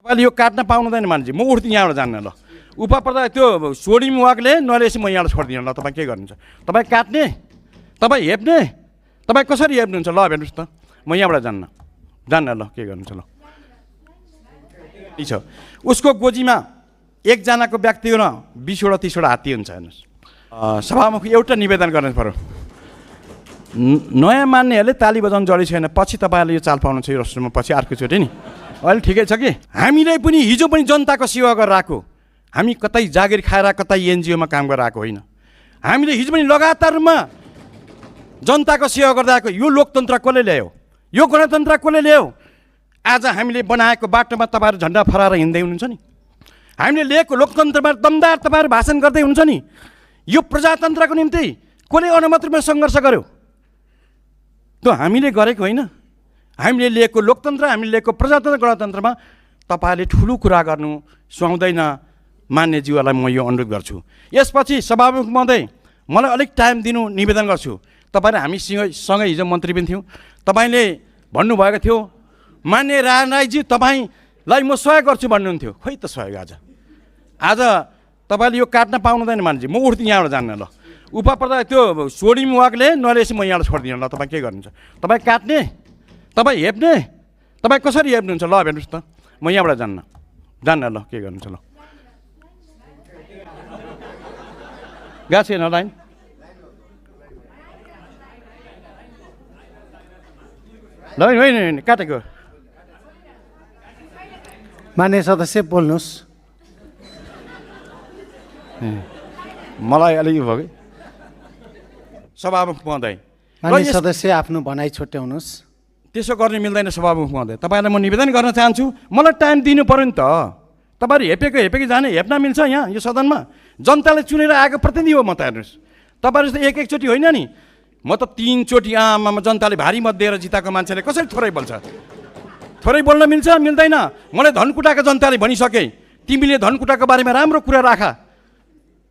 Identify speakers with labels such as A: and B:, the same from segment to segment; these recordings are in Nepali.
A: अहिले यो काट्न पाउनुहुँदैन मान्छे, म उठ्दिनँ यहाँबाट जान्न। ल उपा पर्दा त्यो सोडिम वाकले नलेसी म यहाँबाट छोडिदिनु। ल तपाईँ के गर्नुहुन्छ? तपाईँ काट्ने, तपाईँ हेप्ने, तपाईँ कसरी हेप्नुहुन्छ? ल हेर्नुहोस् त, म यहाँबाट जान्न। ल के गर्नुहुन्छ? ल छ उसको गोजीमा एकजनाको व्यक्ति हो न 20वटा 30वटा हात्ती हुन्छ। हेर्नुहोस् सभामुख एउटा निवेदन गर्नु पर्यो, नयाँ मान्नेहरूले ताली बजाउनु जडी छैन। पछि तपाईँहरूले यो चाल पाउनुहुन्छ यो रेस्टुरेन्टमा, पछि अर्कोचोटि नि। अहिले ठिकै छ कि हामीले पनि हिजो पनि जनताको सेवा गरेर आएको, हामी कतै जागिर खाएर कतै एनजिओमा काम गरेर आएको होइन। हामीले हिजो पनि लगातार रूपमा जनताको सेवा गर्दै आएको। यो लोकतन्त्र कसले ल्यायो? यो गणतन्त्र कसले ल्यायो? आज हामीले बनाएको बाटोमा तपाईँहरू झन्डा फहराएर हिँड्दै हुनुहुन्छ नि। हामीले लिएको लोकतन्त्रमा दमदार तपाईँहरू भाषण गर्दै हुनुहुन्छ नि। यो प्रजातन्त्रको निम्ति कसले अनुमत रूपमा सङ्घर्ष गर्यो? त्यो हामीले गरेको होइन। हामीले लिएको लोकतन्त्र, हामीले लिएको प्रजातन्त्र गणतन्त्रमा तपाईँहरूले ठुलो कुरा गर्नु सुहाउँदैन। मान्यज्यूहरूलाई म यो अनुरोध गर्छु। यसपछि सभामुख महोदय मलाई अलिक टाइम दिनु निवेदन गर्छु। तपाईँले हामीसँगै हिजो मन्त्री पनि थियौँ, तपाईँले भन्नुभएको थियो मान्य राजनाथजी तपाईँलाई म सहयोग गर्छु भन्नुहुन्थ्यो। खोइ त सहयोग आज तपाईँले यो काट्न पाउनुहुँदैन मान्छे, म उठ्दिनँ यहाँबाट जान्न। ल उपा पर्दा त्यो सोडिम वाकले नलेसी म यहाँबाट छोडिदिनु। ल तपाईँ के गर्नुहुन्छ? तपाईँ काट्ने, तपाईँ हेप्ने, तपाईँ कसरी हेप्नुहुन्छ? ल हेर्नुहोस् त, म यहाँबाट जान्न। ल के गर्नुहुन्छ? ल गएको छैन लाइन? ल होइन काटेको।
B: मान्य सदस्य बोल्नुहोस्।
A: मलाई अलिक भयो कि सभामुख महोदय।
B: मान्य सदस्य आफ्नो भनाइ छुट्याउनुहोस्।
A: त्यसो गर्ने मिल्दैन सभामुख महोदय। तपाईँलाई म निवेदन गर्न चाहन्छु, मलाई टाइम दिनु पऱ्यो नि त। तपाईँहरू हेपेको जाने हेप्न मिल्छ यहाँ यो सदनमा? जनताले चुनेर आएको प्रतिनिधि हो म त। हेर्नुहोस् तपाईँहरू जस्तो एकचोटि होइन नि, म त 3 चोटि आमामा जनताले भारी मत दिएर जिताएको मान्छेले कसरी थोरै बोल्छ? थोरै बोल्न मिल्छ मिल्दैन? मलाई धनकुटाको जनताले भनिसके तिमीले धनकुटाको बारेमा राम्रो कुरा राख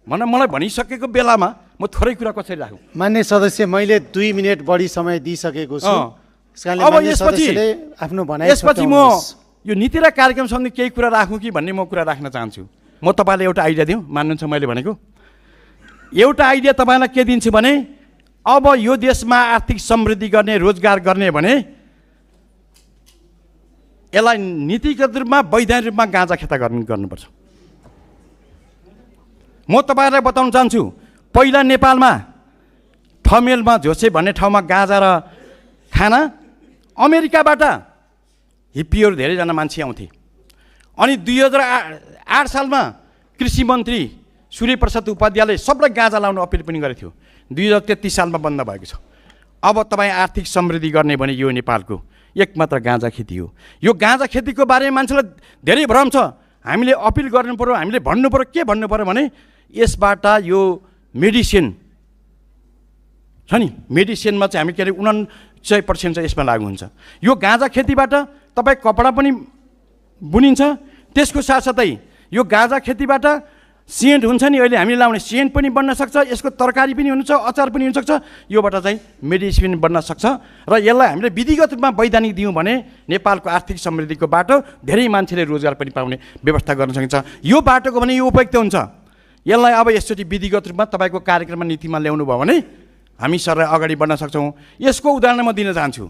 A: मलाई भनिसकेको बेलामा म थोरै कुरा कसरी राखौँ?
B: मान्य सदस्य मैले 2 मिनेट बढी समय दिइसकेको छु।
A: अब यसपछि म यो नीति र कार्यक्रम सम्बन्धी केही कुरा राखौँ कि भन्ने म कुरा राख्न चाहन्छु। म तपाईँलाई एउटा आइडिया दिउँ, मान्नुहुन्छ मैले भनेको? एउटा आइडिया तपाईँलाई के दिन्छु भने अब यो देशमा आर्थिक समृद्धि गर्ने, रोजगार गर्ने भने यसलाई नीतिगत रूपमा वैधानिक रूपमा गाँजा खेता गर्नुपर्छ। म तपाईँहरूलाई बताउन चाहन्छु, पहिला नेपालमा ठमेलमा झोसे भन्ने ठाउँमा गाँजा र खाना अमेरिकाबाट हिप्पीहरू धेरैजना मान्छे आउँथे। अनि 2008 सालमा कृषि मन्त्री सूर्यप्रसाद उपाध्यायले सबलाई गाँजा लाउनु अपिल पनि गरेको थियो। 2033 सालमा बन्द भएको छ। अब तपाईँ आर्थिक समृद्धि गर्ने भने यो नेपालको एकमात्र गाँजा खेती हो। यो गाँजा खेतीको बारेमा मान्छेलाई धेरै भ्रम छ। हामीले अपिल गर्नु पऱ्यो, हामीले भन्नु पऱ्यो। के भन्नु पऱ्यो भने यसबाट यो मेडिसिन छ नि, मेडिसिनमा चाहिँ हामी के अरे 49% चाहिँ यसमा लागु हुन्छ। यो गाँजा खेतीबाट तपाईँ कपडा पनि बुनिन्छ। त्यसको साथसाथै यो गाँजा खेतीबाट सेन्ट हुन्छ नि, अहिले हामीले लाउने सेन्ट पनि बन्न सक्छ, यसको तरकारी पनि हुन्छ, अचार पनि हुनसक्छ। योबाट चाहिँ मेडिसिन बन्न सक्छ र यसलाई हामीले विधिगत रूपमा वैधानिक दियौँ भने नेपालको आर्थिक समृद्धिको बाटो धेरै मान्छेले रोजगार पनि पाउने व्यवस्था गर्न सकिन्छ। यो बाटोको भने यो उपयुक्त हुन्छ। यसलाई अब यसचोटि विधिगत रूपमा तपाईँको कार्यक्रममा नीतिमा ल्याउनु भयो भने हामी सरलाई अगाडि बढ्न सक्छौँ। यसको उदाहरण म दिन चाहन्छु।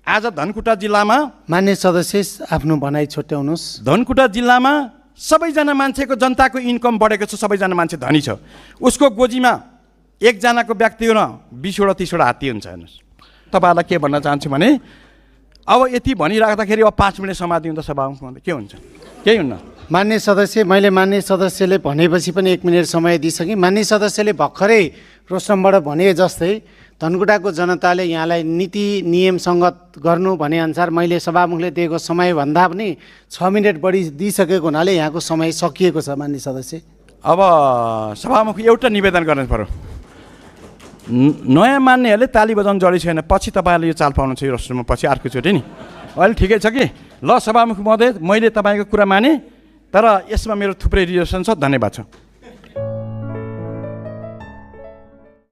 A: आज धनकुटा जिल्लामा
B: मान्य सदस्य आफ्नो भनाइ छुट्याउनुहोस्।
A: धनकुटा जिल्लामा सबैजना मान्छेको जनताको इन्कम बढेको छ, सबैजना मान्छे धनी छ। उसको गोजीमा एकजनाको व्यक्ति हो न 20वटा 30वटा हात्ती हुन्छ। हेर्नुहोस् तपाईँहरूलाई के भन्न चाहन्छु भने अब यति भनिराख्दाखेरि अब 5 मिनट समय दिउँ त सभामुखमा के हुन्छ? केही हुन्न।
B: मान्य सदस्य, मैले मान्य सदस्यले भनेपछि पनि 1 मिनेट समय दिइसकेँ। मान्य सदस्यले भर्खरै रोस्टमबाट भने जस्तै धनकुटाको जनताले यहाँलाई नीति नियम सङ्गत गर्नु भने अनुसार मैले सभामुखले दिएको समयभन्दा पनि 6 मिनेट बढी दिइसकेको हुनाले यहाँको समय सकिएको छ। मान्य सदस्य,
A: अब सभामुख एउटा निवेदन गर्नु पर्यो, नयाँ मान्नेहरूले ताली बजाउनु जडी छैन। पछि तपाईँहरूले यो चाल पाउनुहुन्छ यो रेस्टुरेन्टमा, पछि अर्कोचोटि नि। अहिले ठिकै छ कि ल सभामुख महोदय, मैले तपाईँको कुरा माने, तर यसमा मेरो थुप्रै रिजर्भेसन छ। धन्यवाद छ।